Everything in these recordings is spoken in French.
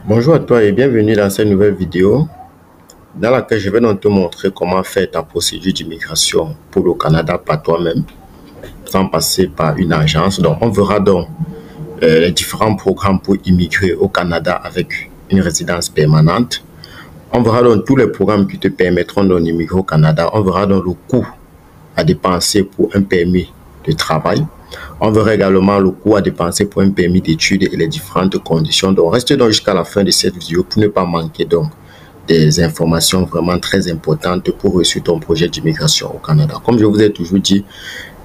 Bonjour à toi et bienvenue dans cette nouvelle vidéo dans laquelle je vais donc te montrer comment faire ta procédure d'immigration pour le Canada par toi-même sans passer par une agence. Donc on verra donc les différents programmes pour immigrer au Canada avec une résidence permanente. On verra donc tous les programmes qui te permettront d'immigrer au Canada. On verra donc le coût à dépenser pour un permis de travail. On verra également le coût à dépenser pour un permis d'études et les différentes conditions. Donc, restez donc jusqu'à la fin de cette vidéo pour ne pas manquer donc des informations vraiment très importantes pour réussir ton projet d'immigration au Canada. Comme je vous ai toujours dit,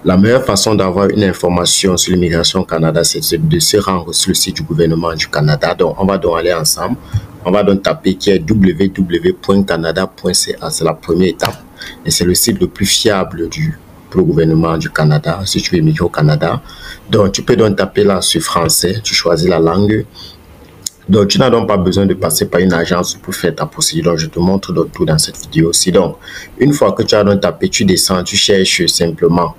la meilleure façon d'avoir une information sur l'immigration au Canada, c'est de se rendre sur le site du gouvernement du Canada. Donc, on va donc aller ensemble. On va donc taper qui est www.canada.ca. C'est la première étape et c'est le site le plus fiable pour le gouvernement du Canada, si tu veux immigrer au Canada. Donc, tu peux donc taper là sur français, tu choisis la langue. Donc, tu n'as donc pas besoin de passer par une agence pour faire ta procédure. Donc, je te montre donc tout dans cette vidéo aussi. Donc, une fois que tu as donc tapé, tu descends, tu cherches simplement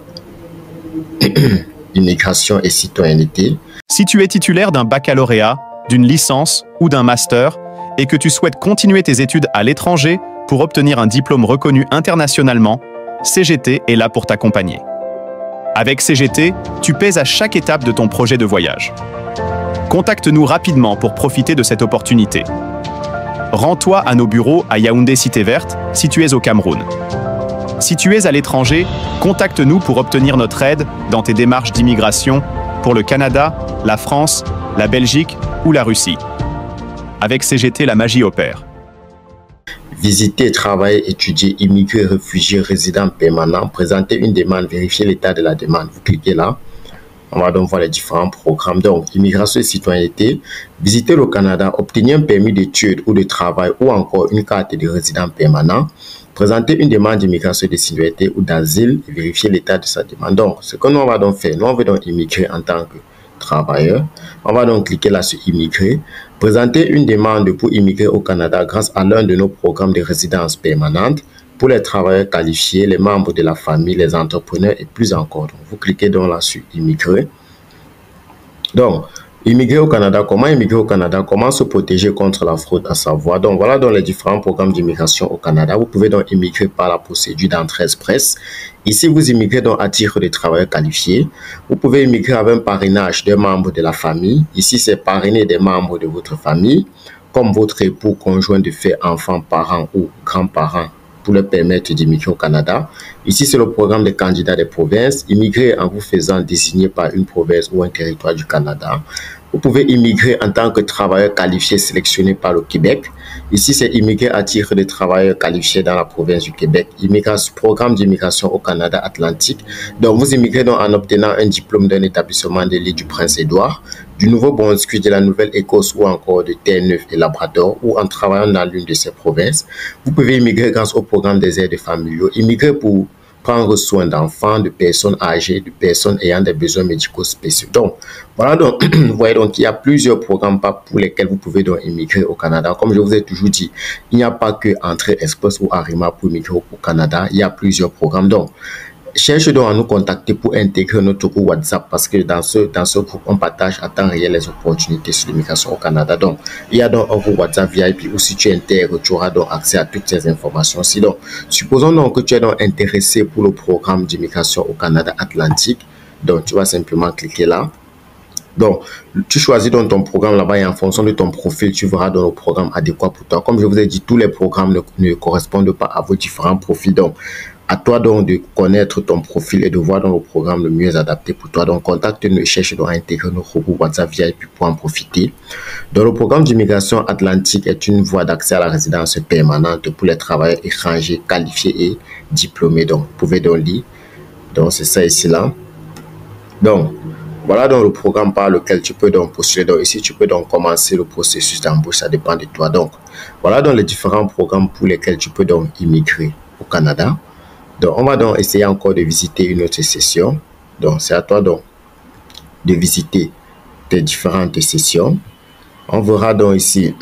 immigration et citoyenneté. Si tu es titulaire d'un baccalauréat, d'une licence ou d'un master et que tu souhaites continuer tes études à l'étranger pour obtenir un diplôme reconnu internationalement, CGT est là pour t'accompagner. Avec CGT, tu paies à chaque étape de ton projet de voyage. Contacte-nous rapidement pour profiter de cette opportunité. Rends-toi à nos bureaux à Yaoundé Cité Verte, si tu es au Cameroun. Si tu es à l'étranger, contacte-nous pour obtenir notre aide dans tes démarches d'immigration pour le Canada, la France, la Belgique ou la Russie. Avec CGT, la magie opère. Visiter, travailler, étudier, immigrer, réfugié, résident permanent, présenter une demande, vérifier l'état de la demande. Vous cliquez là. On va donc voir les différents programmes. Donc, immigration et citoyenneté, visiter le Canada, obtenir un permis d'études ou de travail ou encore une carte de résident permanent, présenter une demande d'immigration et de citoyenneté ou d'asile et vérifier l'état de sa demande. Donc, ce que nous on va donc faire, nous on veut donc immigrer en tant que travailleur. On va donc cliquer là sur immigrer, présenter une demande pour immigrer au Canada grâce à l'un de nos programmes de résidence permanente pour les travailleurs qualifiés, les membres de la famille, les entrepreneurs et plus encore. Donc, vous cliquez donc là sur immigrer. Donc, immigrer au Canada, comment immigrer au Canada, comment se protéger contre la fraude à savoir. Donc, voilà dans les différents programmes d'immigration au Canada. Vous pouvez donc immigrer par la procédure d'entrée express. Ici, vous immigrez donc à titre de travailleurs qualifiés. Vous pouvez immigrer avec un parrainage d'un membre de la famille. Ici, c'est parrainer des membres de votre famille, comme votre époux, conjoint de fait, enfant, parents ou grands-parents, pour leur permettre d'immigrer au Canada. Ici, c'est le programme des candidats des provinces. Immigrer en vous faisant désigner par une province ou un territoire du Canada. Vous pouvez immigrer en tant que travailleur qualifié sélectionné par le Québec. Ici, c'est immigrer à titre de travailleur qualifié dans la province du Québec. Programme d'immigration au Canada Atlantique. Donc, vous immigrez donc en obtenant un diplôme d'un établissement de l'île du Prince-Édouard, du Nouveau-Brunswick, de la Nouvelle-Écosse ou encore de Terre-Neuve et Labrador, ou en travaillant dans l'une de ces provinces. Vous pouvez immigrer grâce au programme des aides familiaux. Immigrer pour prendre soin d'enfants, de personnes âgées, de personnes ayant des besoins médicaux spéciaux. Donc, voilà, donc, vous voyez donc il y a plusieurs programmes pour lesquels vous pouvez donc immigrer au Canada. Comme je vous ai toujours dit, il n'y a pas que Entrée Express ou Arima pour immigrer au Canada. Il y a plusieurs programmes. Donc, cherche donc à nous contacter pour intégrer notre groupe WhatsApp parce que dans ce groupe, on partage à temps réel les opportunités sur l'immigration au Canada. Donc, il y a donc un groupe WhatsApp VIP où si tu intègres, tu auras donc accès à toutes ces informations. Sinon, supposons donc que tu es donc intéressé pour le programme d'immigration au Canada Atlantique. Donc, tu vas simplement cliquer là. Donc, tu choisis donc ton programme là-bas et en fonction de ton profil, tu verras dans le programme adéquat pour toi. Comme je vous ai dit, tous les programmes ne correspondent pas à vos différents profils. Donc, à toi donc de connaître ton profil et de voir dans le programme le mieux adapté pour toi. Donc, contacte-nous et cherche donc à intégrer notre groupe WhatsApp VIP pour en profiter. Donc, le programme d'immigration atlantique est une voie d'accès à la résidence permanente pour les travailleurs étrangers qualifiés et diplômés. Donc, vous pouvez donc lire. Donc, c'est ça ici là. Donc, voilà donc le programme par lequel tu peux donc postuler. Donc, ici, tu peux donc commencer le processus d'embauche. Ça dépend de toi. Donc, voilà donc les différents programmes pour lesquels tu peux donc immigrer au Canada. Donc, on va donc essayer encore de visiter une autre session. Donc, c'est à toi donc de visiter tes différentes sessions. On verra donc ici,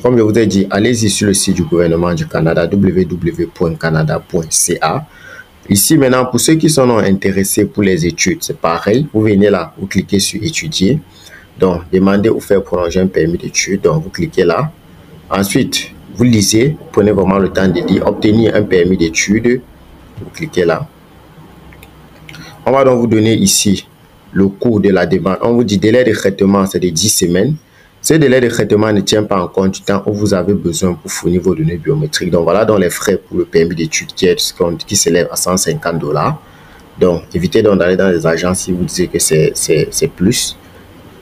comme je vous ai dit, allez-y sur le site du gouvernement du Canada, www.canada.ca. Ici, maintenant, pour ceux qui sont intéressés pour les études, c'est pareil. Vous venez là, vous cliquez sur étudier. Donc, demander ou faire prolonger un permis d'études. Donc, vous cliquez là. Ensuite, vous lisez, prenez vraiment le temps de lire, obtenir un permis d'études. Vous cliquez là. On va donc vous donner ici le cours de la demande. On vous dit délai de traitement, c'est de 10 semaines. Ce délai de traitement ne tient pas en compte du temps où vous avez besoin pour fournir vos données biométriques. Donc voilà donc les frais pour le permis d'études qui s'élève à 150 $. Donc évitez donc d'aller dans les agences si vous disiez que c'est plus.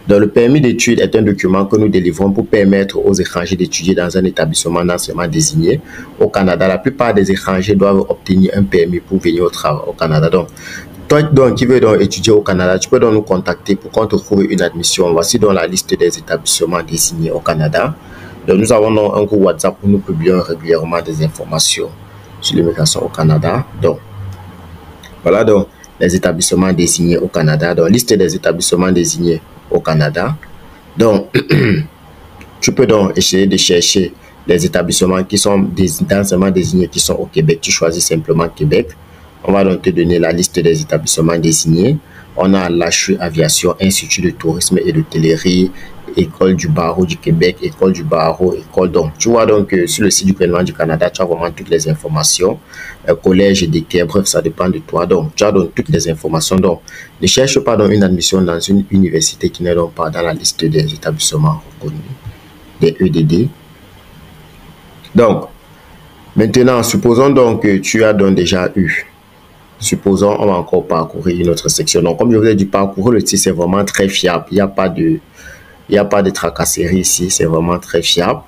Donc le permis d'études est un document que nous délivrons pour permettre aux étrangers d'étudier dans un établissement d'enseignement désigné. Au Canada, la plupart des étrangers doivent obtenir un permis pour venir au travail au Canada. Donc, toi donc, qui veux donc étudier au Canada, tu peux donc nous contacter pour qu'on te trouve une admission. Voici donc la liste des établissements désignés au Canada. Donc, nous avons donc un groupe WhatsApp où nous publions régulièrement des informations sur l'immigration au Canada. Donc, voilà donc les établissements désignés au Canada. Donc, liste des établissements désignés au Canada. Donc, tu peux donc essayer de chercher les établissements qui sont d'enseignement désignés qui sont au Québec. Tu choisis simplement Québec. On va donc te donner la liste des établissements désignés. On a l'HU Aviation, Institut de tourisme et d'hôtellerie, École du barreau du Québec, École du barreau, école. Donc, tu vois donc sur le site du gouvernement du Canada, tu as vraiment toutes les informations. Collège et d'équerre, bref, ça dépend de toi. Donc, tu as donc toutes les informations. Donc, ne cherche pas donc une admission dans une université qui n'est donc pas dans la liste des établissements reconnus, des EDD. Donc, maintenant, supposons donc que tu as donc déjà eu. Supposons, on va encore parcourir une autre section. Donc, comme je vous ai dit, parcourir le site, c'est vraiment très fiable. Il n'y a pas de tracasserie ici, c'est vraiment très fiable.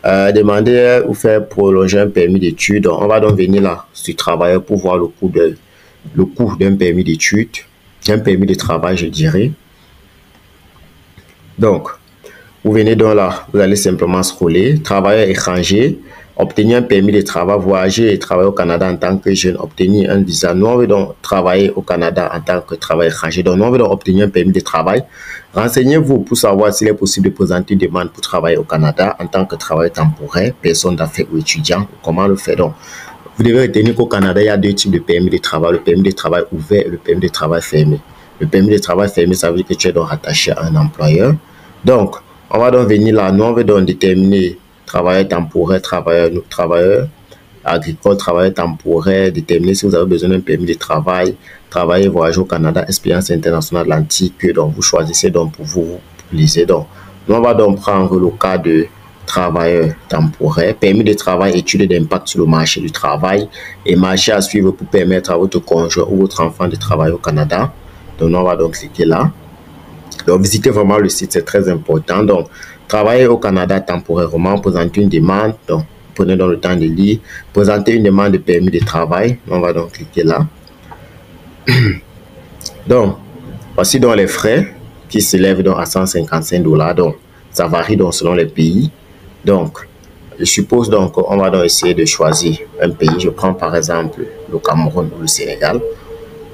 Demander ou faire prolonger un permis d'études. On va donc venir là sur travailleur pour voir le coût d'un permis d'études, un permis de travail, je dirais. Donc, vous venez donc là, vous allez simplement scroller. Travailleur étranger. Obtenir un permis de travail, voyager et travailler au Canada en tant que jeune, obtenir un visa. Nous, on veut donc travailler au Canada en tant que travailleur étranger. Donc, nous, on veut donc obtenir un permis de travail. Renseignez-vous pour savoir s'il est possible de présenter une demande pour travailler au Canada en tant que travailleur temporaire, personne d'affaires ou étudiant. Comment le faire donc? Vous devez retenir qu'au Canada, il y a deux types de permis de travail. Le permis de travail ouvert et le permis de travail fermé. Le permis de travail fermé, ça veut dire que tu es donc rattaché à un employeur. Donc, on va donc venir là. Nous, on veut donc déterminer travailleur temporaire, travailleur agricole, travailleur temporaire, déterminer si vous avez besoin d'un permis de travail, travailler, voyager au Canada, expérience internationale atlantique. Donc, vous choisissez donc pour vous lisez. Donc, nous, on va donc prendre le cas de travailleur temporaire, permis de travail, étude d'impact sur le marché du travail et marché à suivre pour permettre à votre conjoint ou votre enfant de travailler au Canada. Donc, nous, on va donc cliquer là. Donc, visitez vraiment le site, c'est très important. Donc, travailler au Canada temporairement, présenter une demande. Donc, prenez donc le temps de lire. Présenter une demande de permis de travail. On va donc cliquer là. Donc, voici donc les frais qui s'élèvent donc à 155 $. Donc, ça varie donc selon les pays. Donc, je suppose donc on va donc essayer de choisir un pays. Je prends par exemple le Cameroun ou le Sénégal.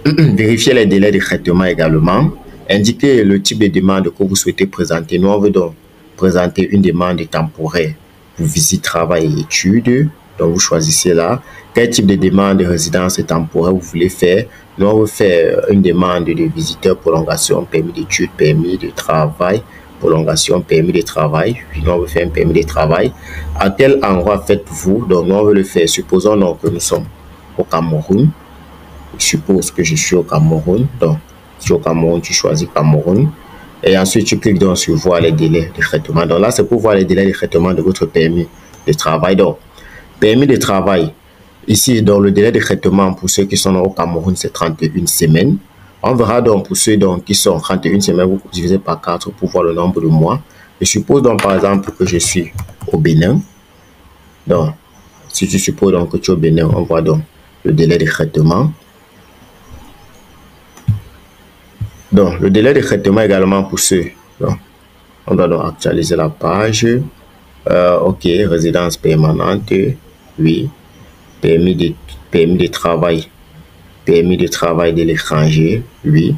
Vérifiez les délais de traitement également. Indiquez le type de demande que vous souhaitez présenter. Nous, on veut donc présenter une demande temporaire pour visite, travail et études. Donc, vous choisissez là. Quel type de demande de résidence temporaire vous voulez faire? Nous, on veut faire une demande de visiteur, prolongation, permis d'études, permis de travail, prolongation, permis de travail. Puis, nous, on veut faire un permis de travail. À quel endroit faites-vous? Donc, nous, on veut le faire. Supposons donc que nous sommes au Cameroun. Je suppose que je suis au Cameroun. Donc, au Cameroun, tu choisis Cameroun et ensuite tu cliques donc sur voir les délais de traitement. Donc là, c'est pour voir les délais de traitement de votre permis de travail. Donc, permis de travail, ici, dans le délai de traitement pour ceux qui sont au Cameroun, c'est 31 semaines. On verra donc pour ceux donc, qui sont 31 semaines, vous divisez par 4 pour voir le nombre de mois. Je suppose donc par exemple que je suis au Bénin. Donc, si tu supposes donc que tu es au Bénin, on voit donc le délai de traitement. Donc, le délai de traitement également pour ceux. Donc, on doit donc actualiser la page. OK, résidence permanente. Oui. Permis de travail. Permis de travail de l'étranger. Oui.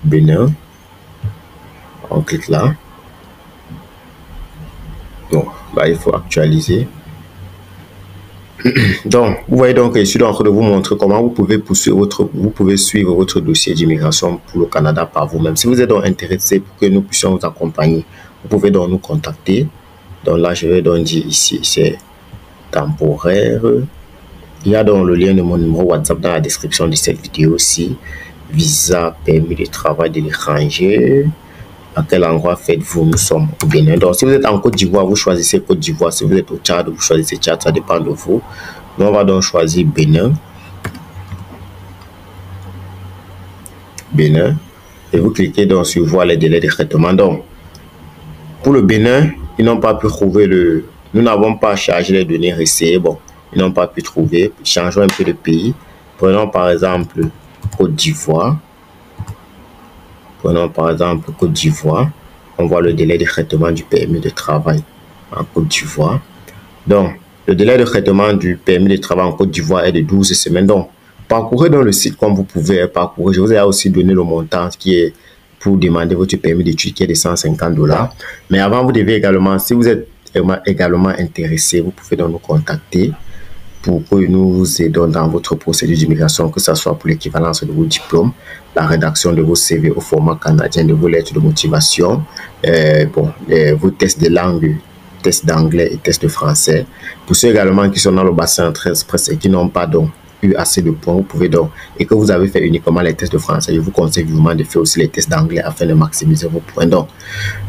Bénin. On clique là. Donc, là, il faut actualiser. Donc, vous voyez donc, je suis en train de vous montrer comment vous pouvez suivre votre dossier d'immigration pour le Canada par vous-même. Si vous êtes donc intéressé pour que nous puissions vous accompagner, vous pouvez donc nous contacter. Donc là, je vais donc dire ici, c'est temporaire. Il y a donc le lien de mon numéro WhatsApp dans la description de cette vidéo aussi. Visa, permis de travail de l'étranger. À quel endroit faites-vous? Nous sommes au Bénin. Donc, si vous êtes en Côte d'Ivoire, vous choisissez Côte d'Ivoire. Si vous êtes au Tchad, vous choisissez Tchad. Ça dépend de vous. Nous, on va donc choisir Bénin. Bénin. Et vous cliquez donc sur voir les délais de traitement. Donc, pour le Bénin, ils n'ont pas pu trouver le... Nous n'avons pas chargé les données récées. Bon, ils n'ont pas pu trouver. Changeons un peu de pays. Prenons par exemple Côte d'Ivoire. Prenons par exemple Côte d'Ivoire. On voit le délai de traitement du permis de travail en Côte d'Ivoire. Donc, le délai de traitement du permis de travail en Côte d'Ivoire est de 12 semaines. Donc, parcourez dans le site comme vous pouvez parcourir. Je vous ai aussi donné le montant qui est pour demander votre permis d'études qui est de 150 $. Mais avant, vous devez également, si vous êtes également intéressé, vous pouvez donc nous contacter pour que nous vous aidons dans votre procédure d'immigration, que ce soit pour l'équivalence de vos diplômes, la rédaction de vos CV au format canadien, de vos lettres de motivation, vos tests de langue, tests d'anglais et tests de français. Pour ceux également qui sont dans le bassin express et qui n'ont pas donc eu assez de points, vous pouvez donc, et que vous avez fait uniquement les tests de français, je vous conseille vivement de faire aussi les tests d'anglais afin de maximiser vos points. Donc,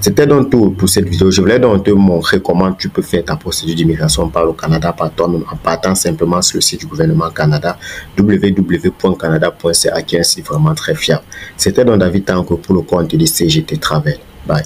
c'était donc tout pour cette vidéo. Je voulais donc te montrer comment tu peux faire ta procédure d'immigration par le Canada par toi-même en partant simplement sur le site du gouvernement Canada, www.canada.ca, qui est un site vraiment très fiable. C'était donc David Tanko pour le compte de CGT Travel. Bye.